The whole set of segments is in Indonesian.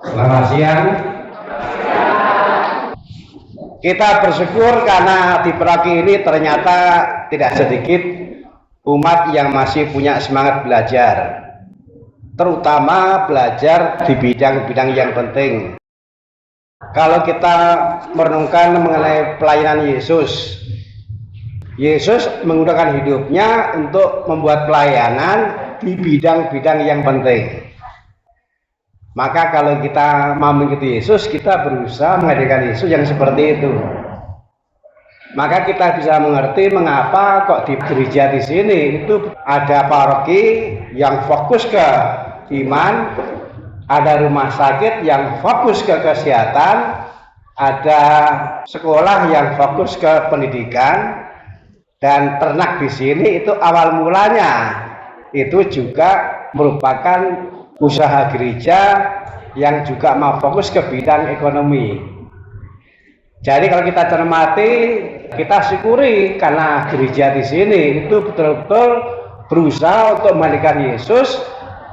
Selamat siang. Kita bersyukur karena di Peraki ini ternyata tidak sedikit umat yang masih punya semangat belajar, terutama belajar di bidang-bidang yang penting. Kalau kita merenungkan mengenai pelayanan Yesus, Yesus menggunakan hidupnya untuk membuat pelayanan di bidang-bidang yang penting. Maka kalau kita mau mengikuti Yesus, kita berusaha menghadirkan Yesus yang seperti itu. Maka kita bisa mengerti mengapa kok di gereja di sini itu ada paroki yang fokus ke iman, ada rumah sakit yang fokus ke kesehatan, ada sekolah yang fokus ke pendidikan, dan ternak di sini itu awal mulanya itu juga merupakan usaha gereja yang juga mau fokus ke bidang ekonomi. Jadi kalau kita cermati, kita syukuri karena gereja di sini itu betul-betul berusaha untuk menghadirkan Yesus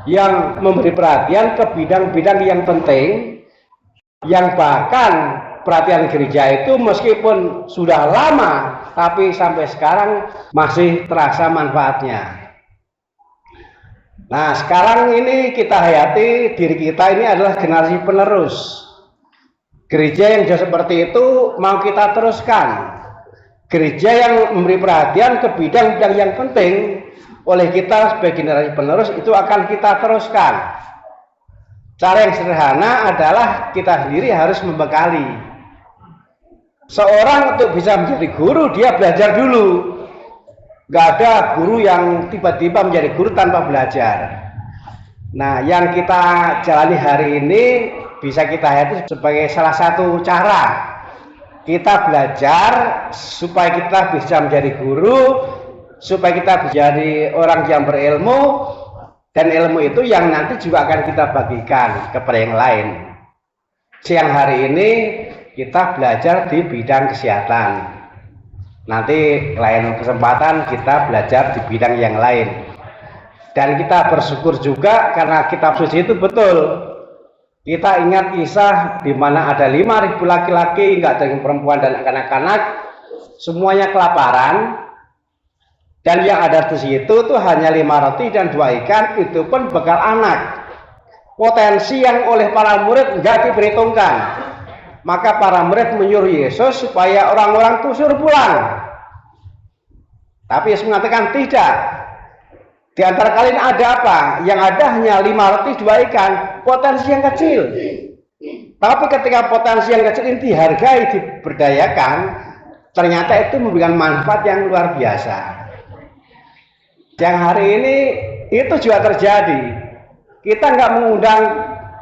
yang memberi perhatian ke bidang-bidang yang penting, yang bahkan perhatian gereja itu meskipun sudah lama, tapi sampai sekarang masih terasa manfaatnya. Nah, sekarang ini kita hayati diri kita ini adalah generasi penerus. Gereja yang jauh seperti itu mau kita teruskan. Gereja yang memberi perhatian ke bidang-bidang yang penting oleh kita sebagai generasi penerus itu akan kita teruskan. Cara yang sederhana adalah kita sendiri harus membekali. Seorang untuk bisa menjadi guru, dia belajar dulu. Gak ada guru yang tiba-tiba menjadi guru tanpa belajar. Nah, yang kita jalani hari ini bisa kita lihat sebagai salah satu cara kita belajar supaya kita bisa menjadi guru, supaya kita menjadi orang yang berilmu, dan ilmu itu yang nanti juga akan kita bagikan kepada yang lain. Siang hari ini kita belajar di bidang kesehatan. Nanti lain kesempatan kita belajar di bidang yang lain. Dan kita bersyukur juga karena kitab suci itu betul. Kita ingat kisah di mana ada 5.000 laki-laki, enggak dengan perempuan dan anak-anak, semuanya kelaparan. Dan yang ada di situ tuh hanya 5 roti dan 2 ikan, itu pun bekal anak. Potensi yang oleh para murid enggak diperhitungkan. Maka para murid menyuruh Yesus supaya orang-orang itu suruh pulang. Tapi Yesus mengatakan tidak. Di antara kalian ada apa? Yang ada hanya 5 roti 2 ikan. Potensi yang kecil. Tapi ketika potensi yang kecil ini dihargai, diberdayakan, ternyata itu memberikan manfaat yang luar biasa. Yang hari ini itu juga terjadi. Kita nggak mengundang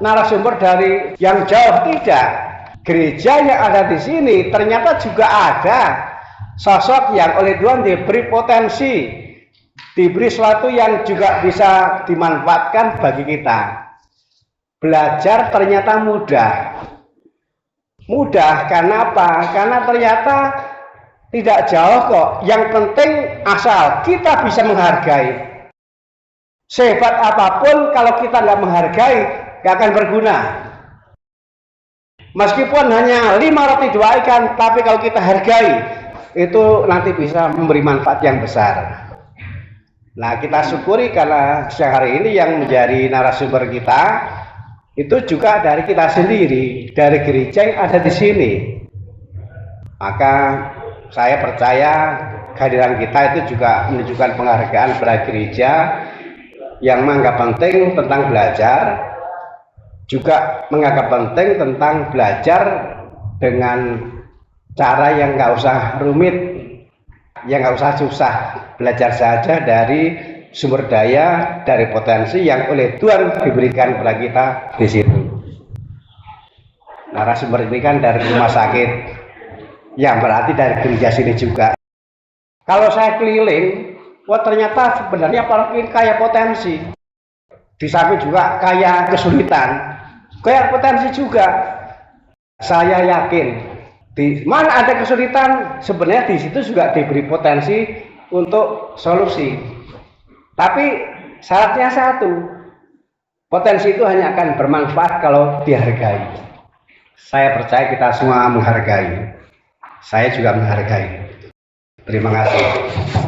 narasumber dari yang jauh, tidak. Gereja yang ada di sini ternyata juga ada sosok yang oleh Tuhan diberi potensi, diberi sesuatu yang juga bisa dimanfaatkan bagi kita. Belajar ternyata mudah. Mudah karena apa? Karena ternyata tidak jauh kok. Yang penting asal kita bisa menghargai. Sehebat apapun kalau kita nggak menghargai, nggak akan berguna. Meskipun hanya 5 roti 2 ikan, tapi kalau kita hargai, itu nanti bisa memberi manfaat yang besar. Nah, kita syukuri karena siang hari ini yang menjadi narasumber kita itu juga dari kita sendiri, dari gereja yang ada di sini. Maka saya percaya kehadiran kita itu juga menunjukkan penghargaan pada gereja yang menganggap penting tentang belajar, juga menganggap penting tentang belajar dengan cara yang nggak usah rumit, yang nggak usah susah, belajar saja dari sumber daya, dari potensi yang oleh Tuhan diberikan kepada kita di situ. Narasumber ini kan dari rumah sakit, yang berarti dari gereja sini juga. Kalau saya keliling, wah ternyata sebenarnya paroki kaya potensi, di samping juga kaya kesulitan, kaya potensi juga. Saya yakin di mana ada kesulitan, sebenarnya di situ juga diberi potensi untuk solusi. Tapi syaratnya satu, Potensi itu hanya akan bermanfaat kalau dihargai. Saya percaya kita semua menghargai. Saya juga menghargai. Terima kasih.